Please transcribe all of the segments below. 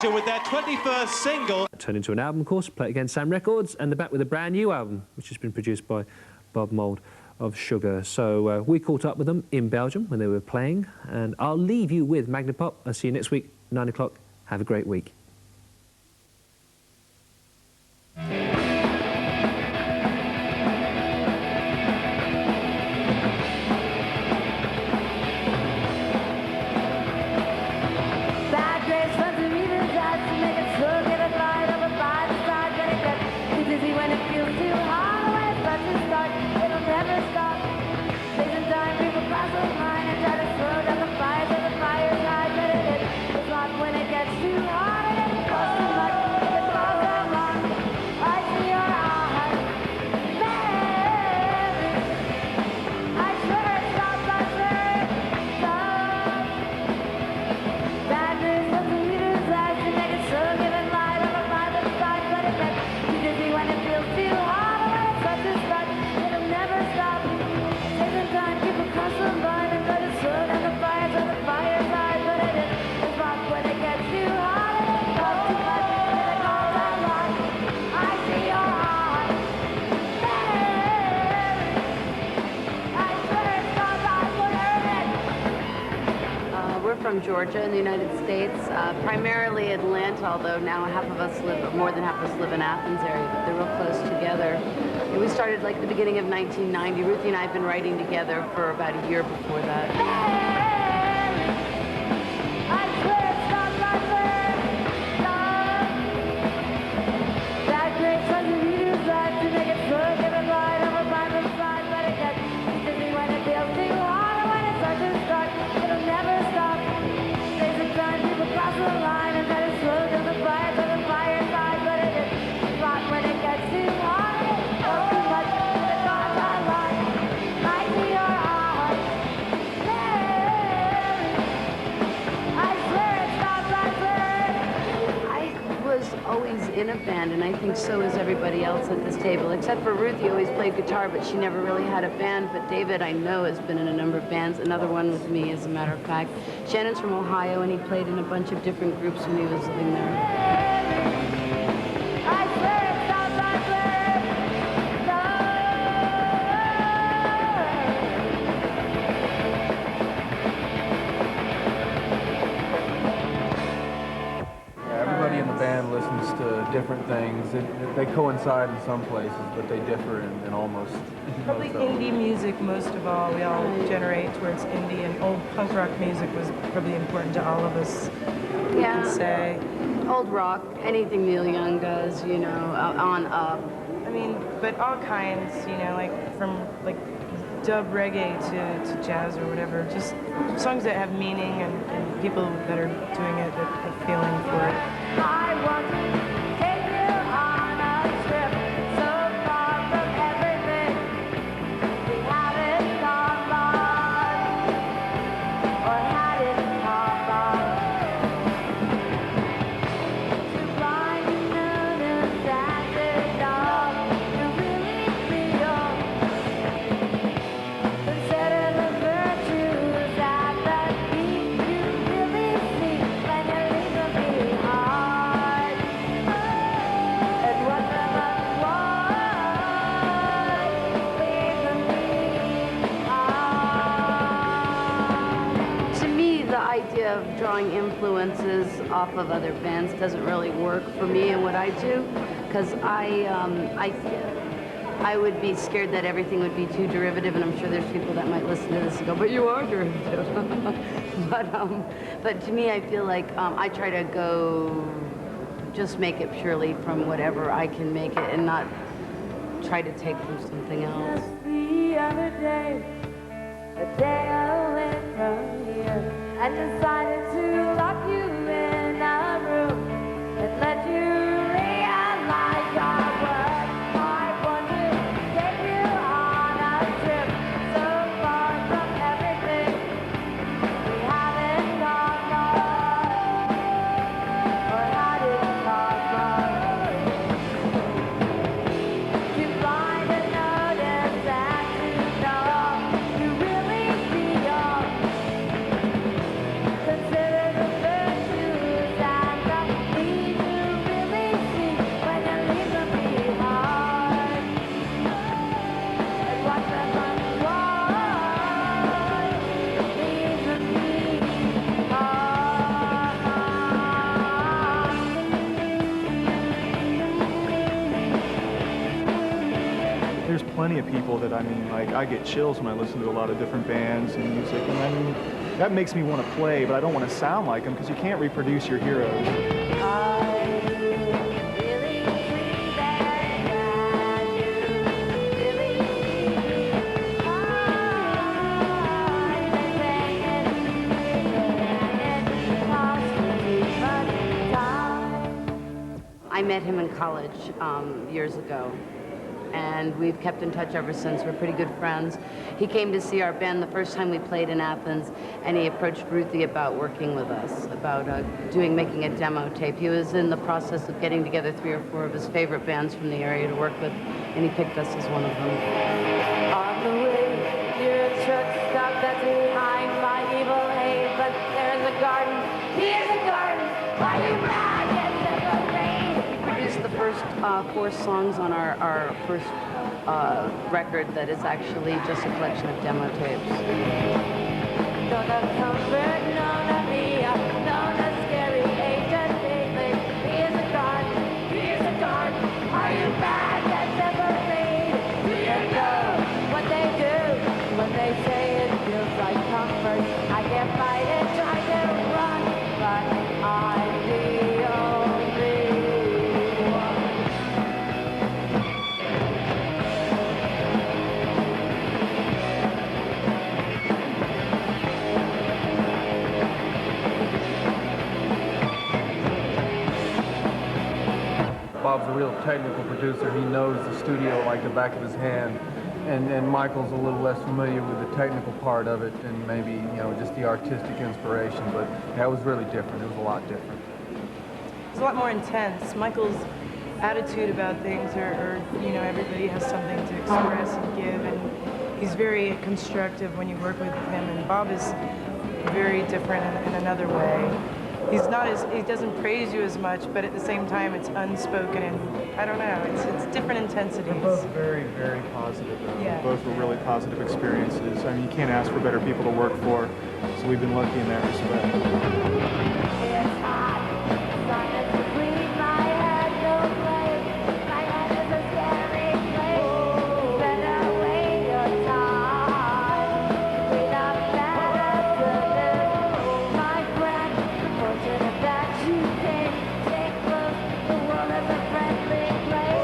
Victor with their 21st single. Turned into an album, of course, Play It Again Sam Records, and they're back with a brand new album, which has been produced by Bob Mould of Sugar. So we caught up with them in Belgium when they were playing, and I'll leave you with Magnapop. I'll see you next week, 9 o'clock. Have a great week. From Georgia in the United States, primarily Atlanta, although now half of us live, more than half of us live in Athens area, but they're real close together. And we started like the beginning of 1990. Ruthie and I have been writing together for about a year before that. Always in a band, and I think so is everybody else at this table, except for Ruthie, always played guitar, but she never really had a band. But David, I know, has been in a number of bands, another one with me, as a matter of fact. Shannon's from Ohio, and he played in a bunch of different groups when he was living there. Listens to different things. They coincide in some places, but they differ in almost. Probably indie music most of all. We all generate towards indie, and old punk rock music was probably important to all of us. Yeah. You could say. Old rock, anything Neil Young does, you know, on up. I mean, but all kinds, you know, like from like dub reggae to jazz or whatever. Just songs that have meaning and people that are doing it that have feeling for it. I want to take you on a trip so far from everything. We haven't gone long, or had it gone long. To blind and known and acted on, you really feel. Consider the virtues that the peak you really see when you leave them behind. And what them leave them behind. To me, the idea of drawing influences off of other bands doesn't really work for me and what I do, because I would be scared that everything would be too derivative, and I'm sure there's people that might listen to this and go, but you are derivative. But to me, I feel like I try to just make it purely from whatever I can make it and not try to take from something else. Just the other day, a day away from here, and decided to lock you in a room and let you realize your worth. I want to take you on a trip so far from everything. We haven't gone far, or had it gone far. To find and notice and to know you really feel. plenty of people that, I mean, like, I get chills when I listen to a lot of different bands and music, and I mean, that makes me want to play, but I don't want to sound like them because you can't reproduce your heroes. I met him in college years ago, and we've kept in touch ever since. We're pretty good friends. He came to see our band the first time we played in Athens, and he approached Ruthie about working with us, about making a demo tape. He was in the process of getting together 3 or 4 of his favorite bands from the area to work with, and he picked us as one of them. On the way, your truck stopped that's behind my evil haven. There's a garden, here's a garden. Why you mad? Yes, Produced the first 4 songs on our first record that is actually just a collection of demo tapes. no comfort, no Mia, no scary agent David. Here's a garden, here's a garden. Are you mad? Yes, separate. Do you know what they do when they say it feels like comfort? I can't fight it, try to run, but I'm the only one. Bob's a real technical producer. He knows the studio like the back of his hand. And Michael's a little less familiar with the technical part of it and maybe, you know, just the artistic inspiration. But that was really different. It was a lot different. It's a lot more intense. Michael's attitude about things you know, everybody has something to express and give, and he's very constructive when you work with him, and Bob is very different in another way. He doesn't praise you as much, but at the same time it's unspoken, and I don't know, it's different intensities. They're both very, very positive. Yeah. Both were really positive experiences. I mean, you can't ask for better people to work for, so we've been lucky in that respect. It's hot, the sun is between my head, no place. My head is a scary place. Better wait your time. Clean up that afternoon, my friend. Fortunate that you came. Stay close, the world is a friendly place.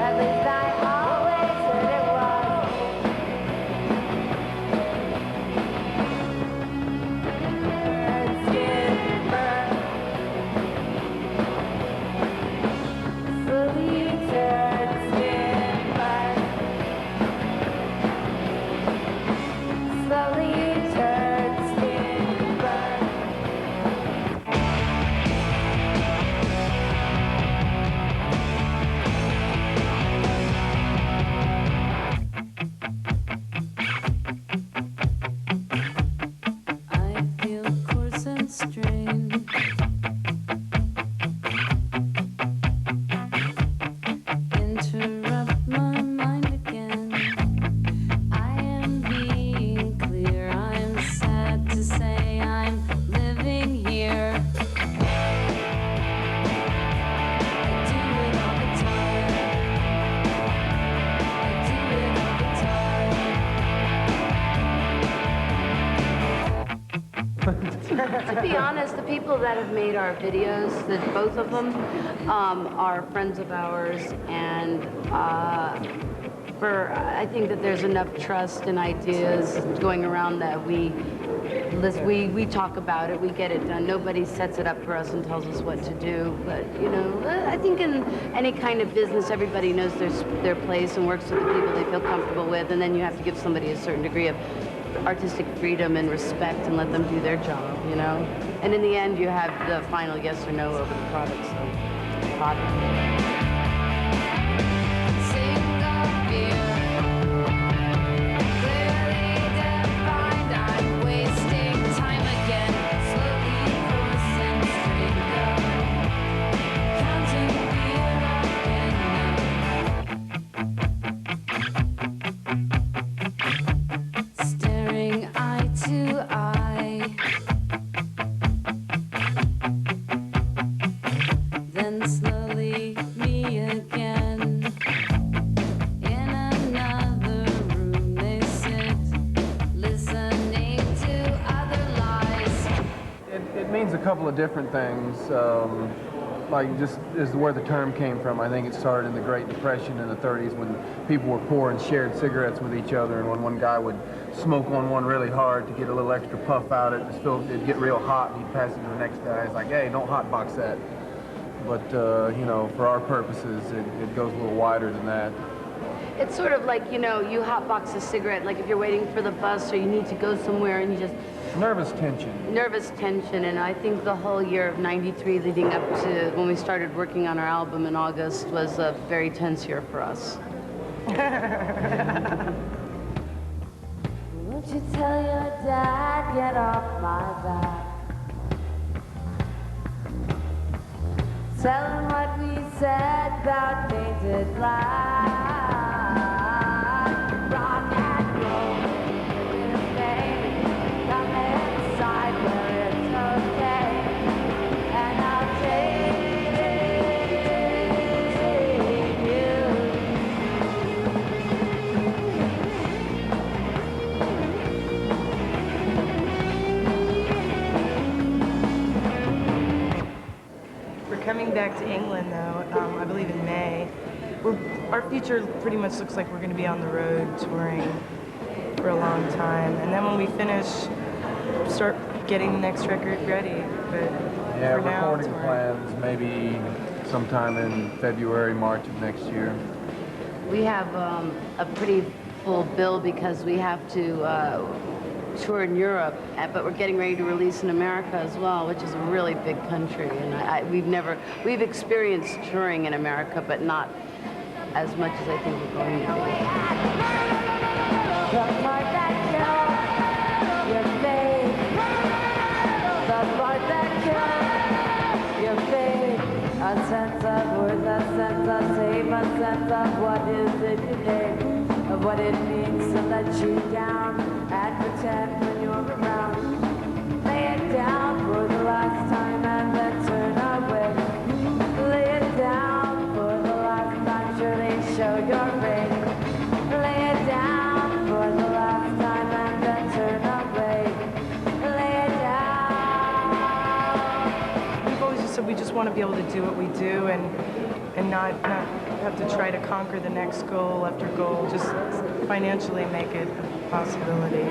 At least I always said it was. Skin burn. Slowly you turn, skin burn. Slowly you turn, skin burn. I feel coarse and strained. Interrupt my mind again. I am being clear. I'm sad to say I'm living here. I do it all the time. I do it all the time. To be honest, the people that have made our videos, both of them, are friends of ours, and I think that there's enough trust and ideas going around that we talk about it, we get it done. Nobody sets it up for us and tells us what to do. But you know, I think in any kind of business, everybody knows their place and works with the people they feel comfortable with, and then you have to give somebody a certain degree of artistic freedom and respect and let them do their job, you know? And in the end, you have the final yes or no over the product, so bother. Single beer, clearly defined. I'm wasting time again. Slowly coursing straight down, counting beer again. Staring eye to eye. Then slowly me It means a couple of different things. Like just is where the term came from. I think it started in the Great Depression in the 30s when people were poor and shared cigarettes with each other, and when one guy would smoke on one really hard to get a little extra puff out, it'd get real hot, and he'd pass it to the next guy. It's like, hey, don't hotbox that. But you know, for our purposes, it goes a little wider than that. It's sort of like, you know, you hotbox a cigarette, like if you're waiting for the bus or you need to go somewhere and you just... Nervous tension. Nervous tension, and I think the whole year of '93 leading up to when we started working on our album in August was a very tense year for us. Won't you tell your dad, get off my back? Tell him what we said about painted black. Rock and roll in a vein. Come inside where it's okay. And I'll take you. We're coming back to England, though, I believe in May. Our future pretty much looks like we're going to be on the road touring for a long time. And then when we finish, start getting the next record ready. But Yeah, for now, recording touring. plans maybe sometime in February, March of next year. We have a pretty full bill because we have to tour in Europe, but we're getting ready to release in America as well, which is a really big country. And we've experienced touring in America, but not as much as I think we're going to be. The part that kills your faith. The part that kills your faith. A sense of worth, a sense of shame, a sense of what is it you need, of what it means to let you down and pretend when you're around. Lay it down for the last time and then turn away. Lay it down for the last time, surely show your face. Lay it down for the last time and then turn away. Lay it down. We've always just said we just want to be able to do what we do and not have to try to conquer the next goal after goal, just financially make it a possibility.